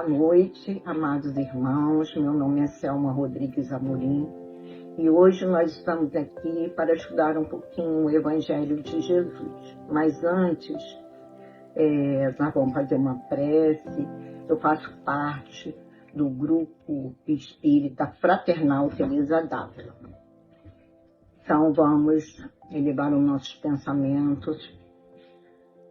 Boa noite, amados irmãos. Meu nome é Selma Rodrigues Amorim e hoje nós estamos aqui para estudar um pouquinho o Evangelho de Jesus. Mas antes, nós vamos fazer uma prece. Eu faço parte do grupo espírita Fraternal Teresa d'Ávila. Então vamos elevar os nossos pensamentos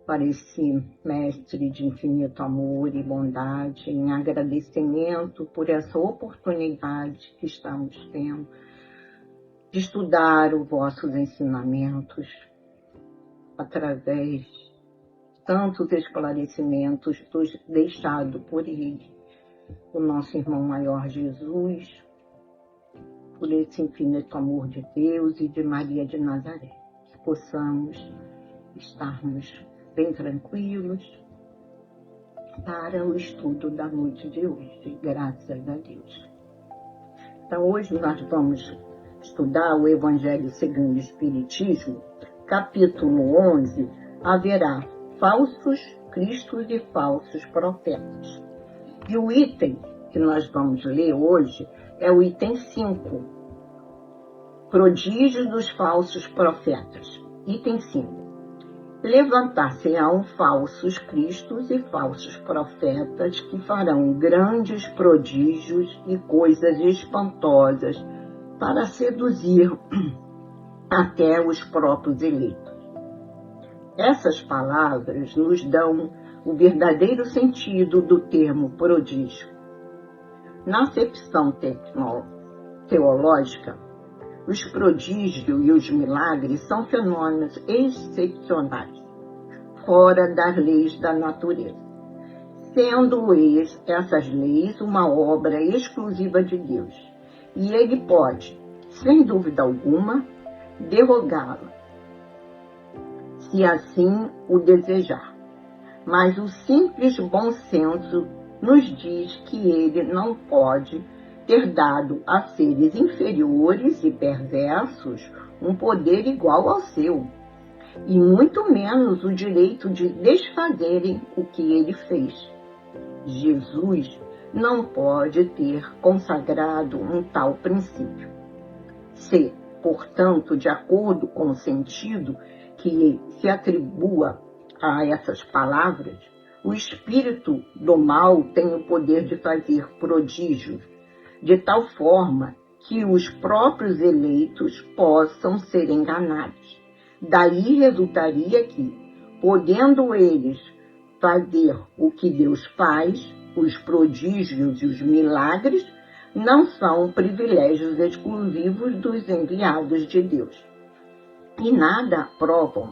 para esse mestre de infinito amor e bondade, em agradecimento por essa oportunidade que estamos tendo de estudar os vossos ensinamentos através de tantos esclarecimentos deixados por ele, o nosso irmão maior Jesus, por esse infinito amor de Deus e de Maria de Nazaré, que possamos estarmos bem tranquilos para o estudo da noite de hoje, graças a Deus. Então, hoje nós vamos estudar o Evangelho segundo o Espiritismo, capítulo 11, haverá falsos cristos e falsos profetas. E o item que nós vamos ler hoje é o item 5, prodígios dos falsos profetas. Item 5. Levantar-se-ão falsos cristos e falsos profetas que farão grandes prodígios e coisas espantosas para seduzir até os próprios eleitos. Essas palavras nos dão o verdadeiro sentido do termo prodígio. Na acepção teológica, os prodígios e os milagres são fenômenos excepcionais, fora das leis da natureza, sendo essas leis uma obra exclusiva de Deus, e Ele pode, sem dúvida alguma, derrogá-la, se assim o desejar. Mas o simples bom senso nos diz que Ele não pode ter dado a seres inferiores e perversos um poder igual ao seu, e muito menos o direito de desfazerem o que ele fez. Jesus não pode ter consagrado um tal princípio. Se, portanto, de acordo com o sentido que se atribua a essas palavras, o espírito do mal tem o poder de fazer prodígios, de tal forma que os próprios eleitos possam ser enganados. Daí resultaria que, podendo eles fazer o que Deus faz, os prodígios e os milagres não são privilégios exclusivos dos enviados de Deus. E nada provam,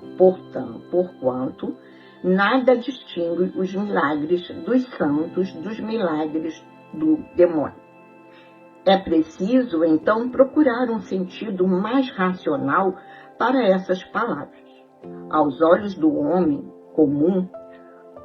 porquanto nada distingue os milagres dos santos dos milagres do demônio. É preciso, então, procurar um sentido mais racional para essas palavras. Aos olhos do homem comum,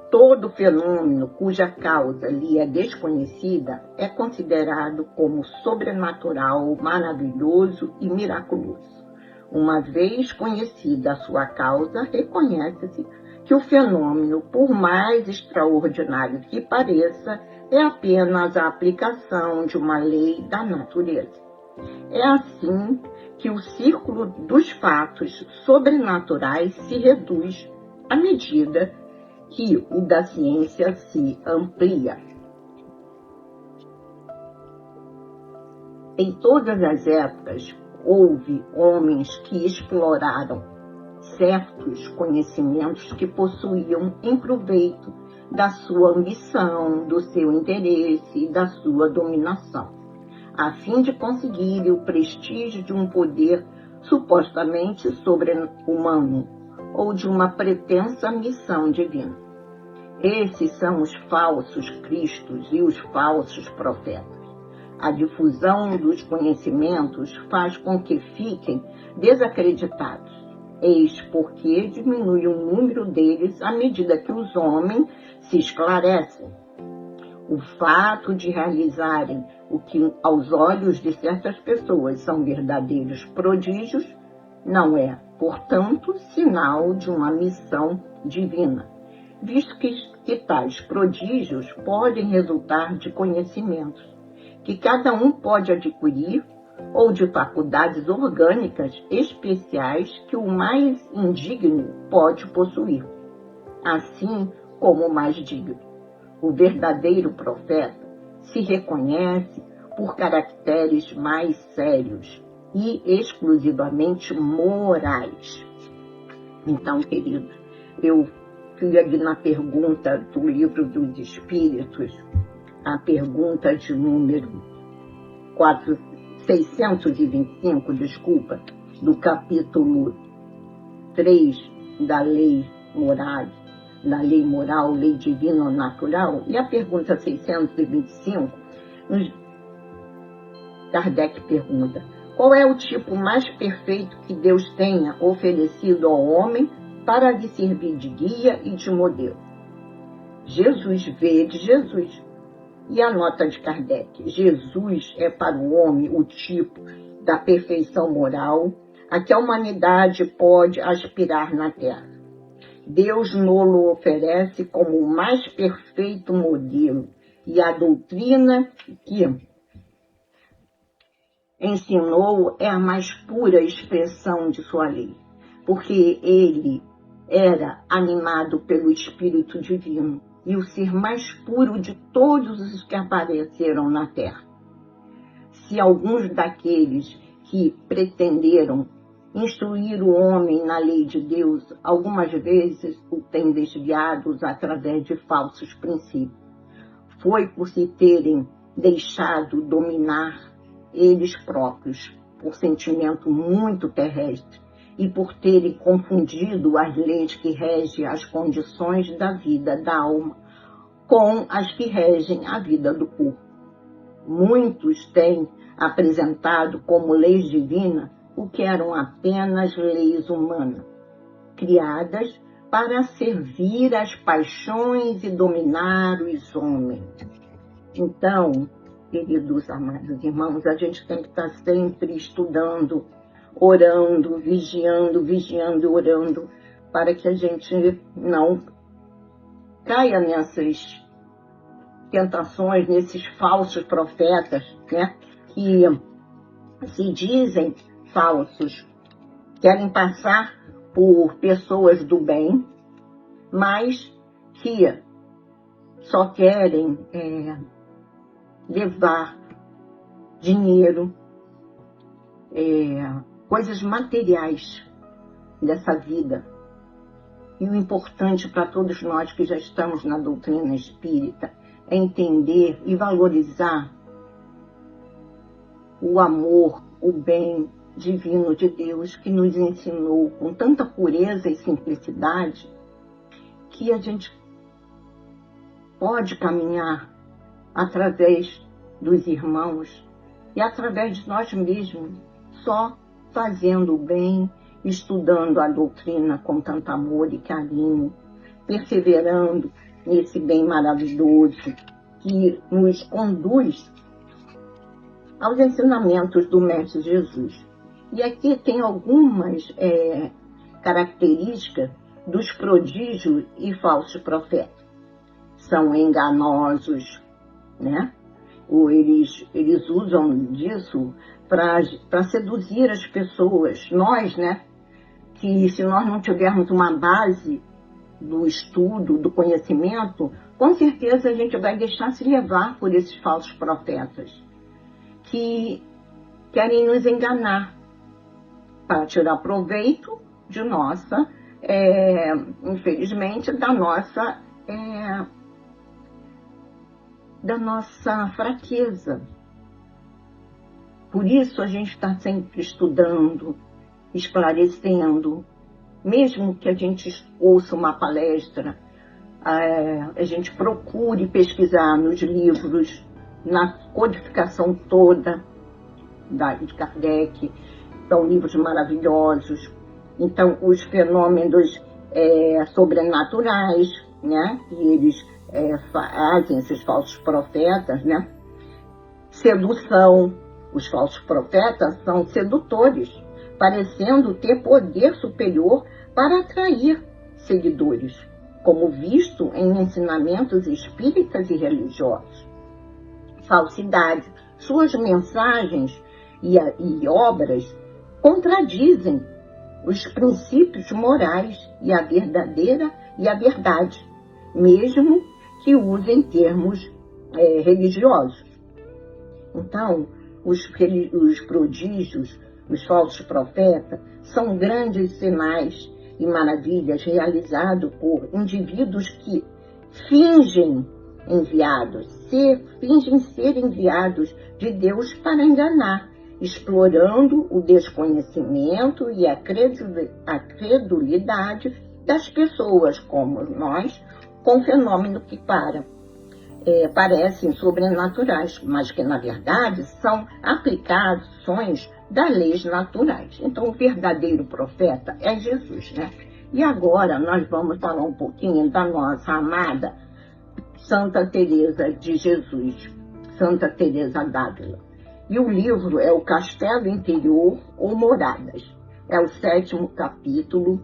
todo fenômeno cuja causa lhe é desconhecida é considerado como sobrenatural, maravilhoso e miraculoso. Uma vez conhecida a sua causa, reconhece-se que o fenômeno, por mais extraordinário que pareça, é apenas a aplicação de uma lei da natureza. É assim que o círculo dos fatos sobrenaturais se reduz à medida que o da ciência se amplia. Em todas as épocas, houve homens que exploraram certos conhecimentos que possuíam em proveito da sua ambição, do seu interesse e da sua dominação, a fim de conseguir o prestígio de um poder supostamente sobre-humano ou de uma pretensa missão divina. Esses são os falsos cristos e os falsos profetas. A difusão dos conhecimentos faz com que fiquem desacreditados. Eis porque diminui o número deles à medida que os homens se esclarecem. O fato de realizarem o que aos olhos de certas pessoas são verdadeiros prodígios não é, portanto, sinal de uma missão divina, visto que que tais prodígios podem resultar de conhecimentos que cada um pode adquirir ou de faculdades orgânicas especiais que o mais indigno pode possuir, assim como o mais digno. O verdadeiro profeta se reconhece por caracteres mais sérios e exclusivamente morais. Então, queridos, eu fui aqui na pergunta do Livro dos Espíritos, a pergunta de número 625, do capítulo 3 da lei moral, lei divina ou natural, e a pergunta 625, Kardec pergunta: qual é o tipo mais perfeito que Deus tenha oferecido ao homem para lhe servir de guia e de modelo? Jesus veio de Jesus. E a nota de Kardec: Jesus é para o homem o tipo da perfeição moral a que a humanidade pode aspirar na Terra. Deus nos oferece como o mais perfeito modelo, e a doutrina que ensinou é a mais pura expressão de sua lei, porque ele era animado pelo Espírito Divino e o ser mais puro de todos os que apareceram na Terra. Se alguns daqueles que pretenderam instruir o homem na lei de Deus, algumas vezes o têm desviado através de falsos princípios, foi por se terem deixado dominar eles próprios por sentimento muito terrestre e por terem confundido as leis que regem as condições da vida da alma com as que regem a vida do corpo. Muitos têm apresentado como leis divinas o que eram apenas leis humanas, criadas para servir as paixões e dominar os homens. Então, queridos amados irmãos, a gente tem que estar sempre estudando, orando, vigiando e orando, para que a gente não caia nessas tentações, nesses falsos profetas, né, que se dizem falsos, querem passar por pessoas do bem, mas que só querem levar dinheiro, coisas materiais dessa vida. E o importante para todos nós que já estamos na doutrina espírita é entender e valorizar o amor, o bem divino de Deus que nos ensinou com tanta pureza e simplicidade que a gente pode caminhar através dos irmãos e através de nós mesmos, só fazendo o bem, estudando a doutrina com tanto amor e carinho, perseverando nesse bem maravilhoso que nos conduz aos ensinamentos do Mestre Jesus. E aqui tem algumas características dos prodígios e falsos profetas. São enganosos, né? Ou eles usam disso para seduzir as pessoas. Nós, né? Que se nós não tivermos uma base do estudo, do conhecimento, com certeza a gente vai deixar se levar por esses falsos profetas que querem nos enganar para tirar proveito de nossa, infelizmente, da nossa fraqueza. Por isso a gente está sempre estudando, esclarecendo, mesmo que a gente ouça uma palestra, a gente procure pesquisar nos livros, na codificação toda de Kardec. São livros maravilhosos. Então, os fenômenos sobrenaturais, né, que eles fazem, esses falsos profetas, né? Sedução. Os falsos profetas são sedutores, parecendo ter poder superior para atrair seguidores, como visto em ensinamentos espíritas e religiosos. Falsidade. Suas mensagens e obras contradizem os princípios morais e a verdade, mesmo que usem termos religiosos. Então, os prodígios, os falsos profetas, são grandes sinais e maravilhas realizados por indivíduos que fingem ser enviados de Deus para enganar, explorando o desconhecimento e a credulidade das pessoas como nós, com fenômenos que parecem sobrenaturais, mas que, na verdade, são aplicações das leis naturais. Então, o verdadeiro profeta é Jesus, né? E agora nós vamos falar um pouquinho da nossa amada Santa Teresa de Jesus, Santa Teresa d'Ávila. E o livro é O Castelo Interior ou Moradas. É o 7º capítulo.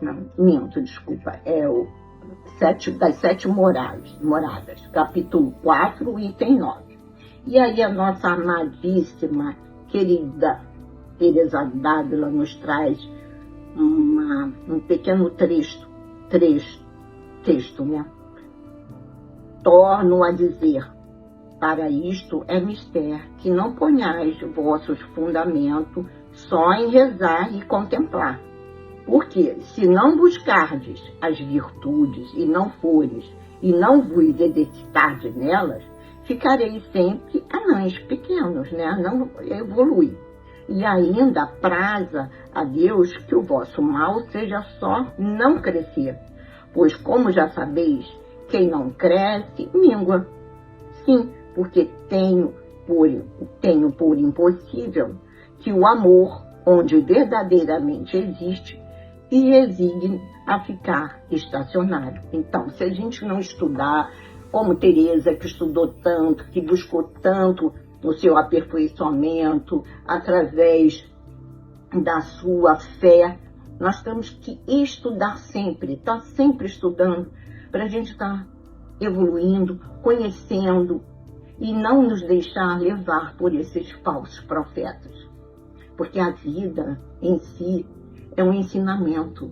Não, minto, desculpa. É o das 7 moradas, capítulo 4, item 9. E aí a nossa amadíssima, querida Teresa d'Ávila nos traz um pequeno texto, né? Torno a dizer, para isto é mister que não ponhais vossos fundamentos só em rezar e contemplar. Porque se não buscardes as virtudes e não vos exercitardes nelas, ficareis sempre anãs pequenos, né? Não evolui. E ainda praza a Deus que o vosso mal seja só não crescer. Pois, como já sabeis, quem não cresce, mingua. Sim, porque tenho por impossível que o amor, onde verdadeiramente existe, se resigne a ficar estacionário. Então, se a gente não estudar, como Teresa, que estudou tanto, que buscou tanto o seu aperfeiçoamento através da sua fé, nós temos que estudar sempre, estar sempre estudando, para a gente estar evoluindo, conhecendo e não nos deixar levar por esses falsos profetas. Porque a vida em si é um ensinamento.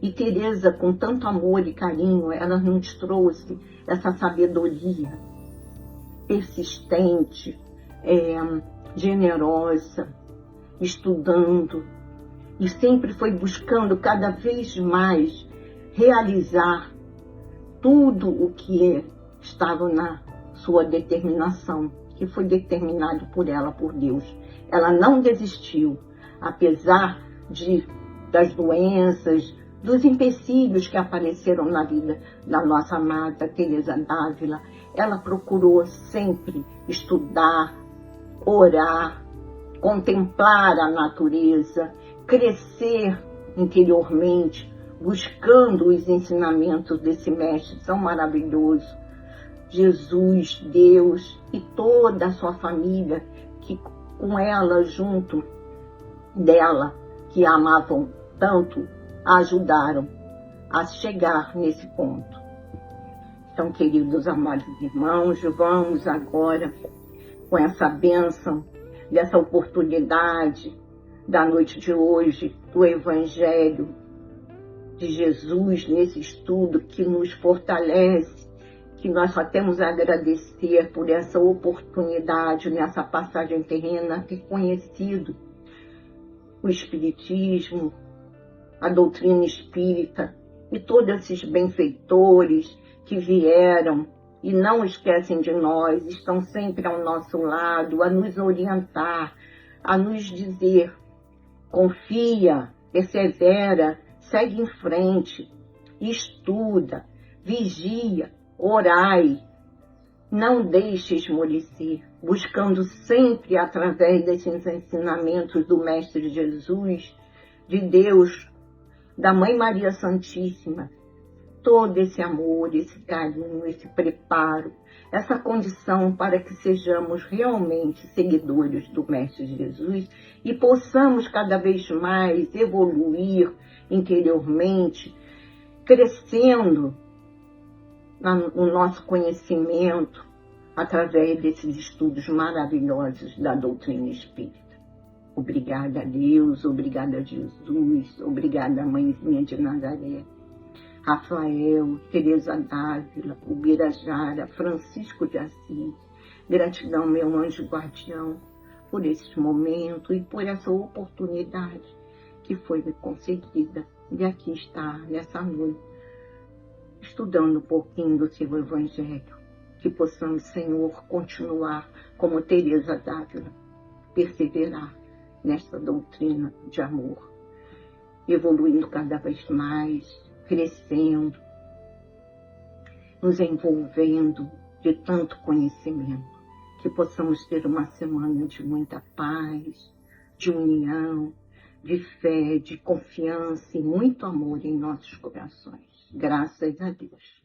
E Teresa, com tanto amor e carinho, ela nos trouxe essa sabedoria persistente, generosa, estudando, e sempre foi buscando cada vez mais realizar tudo o que estava na sua determinação, que foi determinado por ela, por Deus. Ela não desistiu, apesar das doenças, dos empecilhos que apareceram na vida da nossa amada Teresa d'Ávila. Ela procurou sempre estudar, orar, contemplar a natureza, crescer interiormente, buscando os ensinamentos desse mestre tão maravilhoso, Jesus, Deus e toda a sua família, que com ela, junto dela, que a amavam tanto, a ajudaram a chegar nesse ponto. Então, queridos amados irmãos, vamos agora, com essa bênção, dessa oportunidade da noite de hoje, do Evangelho de Jesus, nesse estudo que nos fortalece, que nós só temos a agradecer por essa oportunidade, nessa passagem terrena, ter conhecido o Espiritismo, a doutrina espírita e todos esses benfeitores que vieram e não esquecem de nós, estão sempre ao nosso lado, a nos orientar, a nos dizer: confia, persevera, segue em frente, estuda, vigia, orai, não deixe esmorecer, buscando sempre através desses ensinamentos do Mestre Jesus, de Deus, da Mãe Maria Santíssima, todo esse amor, esse carinho, esse preparo, essa condição para que sejamos realmente seguidores do Mestre Jesus e possamos cada vez mais evoluir interiormente, crescendo no nosso conhecimento através desses estudos maravilhosos da doutrina espírita. Obrigada a Deus, obrigada a Jesus, obrigada a Mãezinha de Nazaré, Rafael, Teresa d'Ávila, Ubirajara, Francisco de Assis. Gratidão, meu anjo guardião, por esse momento e por essa oportunidade que foi me concedida de aqui estar nessa noite, estudando um pouquinho do seu Evangelho. Que possamos, Senhor, continuar como Teresa d'Ávila, perseverar nesta doutrina de amor, evoluindo cada vez mais, crescendo, nos envolvendo de tanto conhecimento. Que possamos ter uma semana de muita paz, de união, de fé, de confiança e muito amor em nossos corações. Graças a Deus.